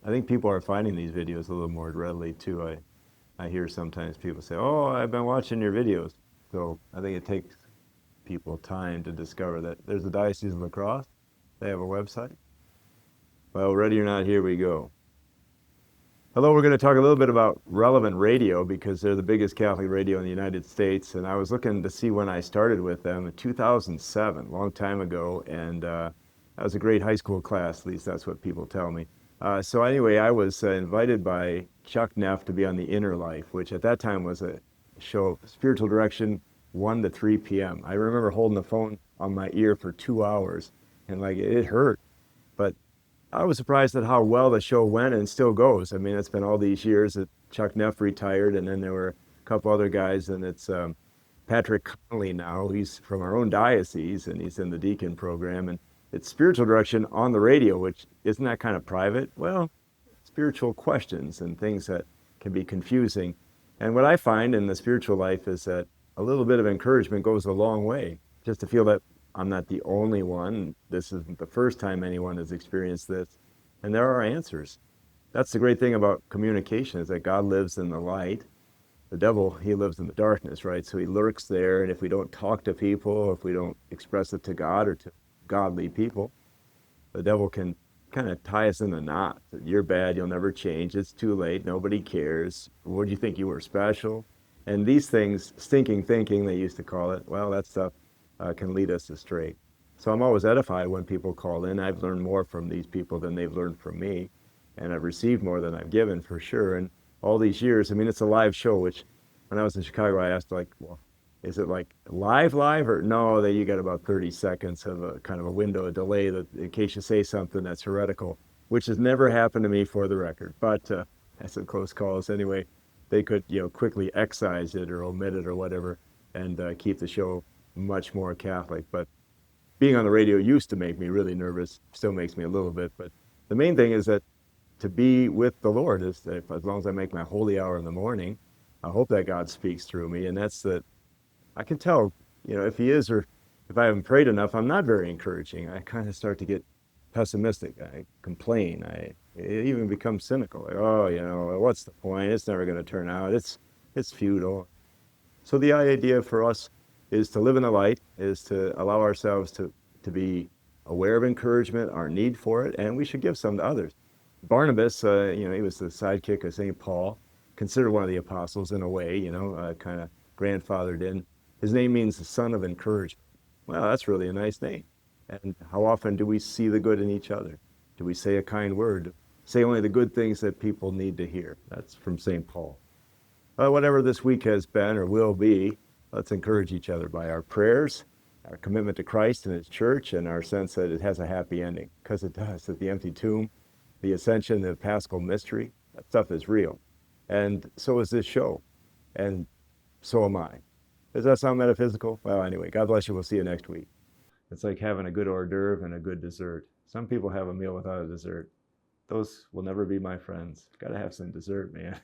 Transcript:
I think people are finding these videos a little more readily too. I hear sometimes people say, "Oh, I've been watching your videos." So I think it takes people time to discover that there's a Diocese of La Crosse. They have a website. Well, ready or not, here we go. Hello, we're going to talk a little bit about Relevant Radio because they're the biggest Catholic radio in the United States. And I was looking to see when I started with them in 2007, a long time ago. And that was a great high school class, at least that's what people tell me. So anyway, I was invited by Chuck Neff to be on The Inner Life, which at that time was a show, spiritual direction, 1 to 3 p.m. I remember holding the phone on my ear for 2 hours and like it hurt. But I was surprised at how well the show went and still goes. I mean, it's been all these years that Chuck Neff retired, and then there were a couple other guys, and it's Patrick Connolly now. He's from our own diocese, and he's in the deacon program, and it's spiritual direction on the radio, which isn't that kind of private? Well, spiritual questions and things that can be confusing. And what I find in the spiritual life is that a little bit of encouragement goes a long way. Just to feel that I'm not the only one. This isn't the first time anyone has experienced this. And there are answers. That's the great thing about communication is that God lives in the light. The devil, he lives in the darkness, right? So he lurks there. And if we don't talk to people, if we don't express it to God or to godly people, the devil can kind of tie us in a knot. You're bad, you'll never change, it's too late, nobody cares. What do you think, you were special? And these things, stinking thinking, they used to call it, well, that stuff can lead us astray. So I'm always edified when people call in. I've learned more from these people than they've learned from me, and I've received more than I've given for sure. And all these years, I mean, it's a live show, which when I was in Chicago, I asked, like, well, is it like live or no, that you got about 30 seconds of a kind of a window, a delay that in case you say something that's heretical, which has never happened to me for the record, but that's a close calls anyway. They could, quickly excise it or omit it or whatever and keep the show much more Catholic. But being on the radio used to make me really nervous, still makes me a little bit. But the main thing is that to be with the Lord is that as long as I make my holy hour in the morning, I hope that God speaks through me. And that's that I can tell, if he is or if I haven't prayed enough, I'm not very encouraging. I kind of start to get pessimistic. I complain. I even become cynical. Like, oh, what's the point? It's never going to turn out. It's futile. So the idea for us is to live in the light, is to allow ourselves to be aware of encouragement, our need for it, and we should give some to others. Barnabas, he was the sidekick of St. Paul, considered one of the apostles in a way, kind of grandfathered in. His name means the son of encouragement. Well, that's really a nice name. And how often do we see the good in each other? Do we say a kind word? Say only the good things that people need to hear. That's from St. Paul. Whatever this week has been or will be, let's encourage each other by our prayers, our commitment to Christ and his church, and our sense that it has a happy ending, because it does. That the empty tomb, the ascension, the Paschal mystery, that stuff is real. And so is this show. And so am I. Does that sound metaphysical? Well, anyway, God bless you. We'll see you next week. It's like having a good hors d'oeuvre and a good dessert. Some people have a meal without a dessert. Those will never be my friends. Got to have some dessert, man.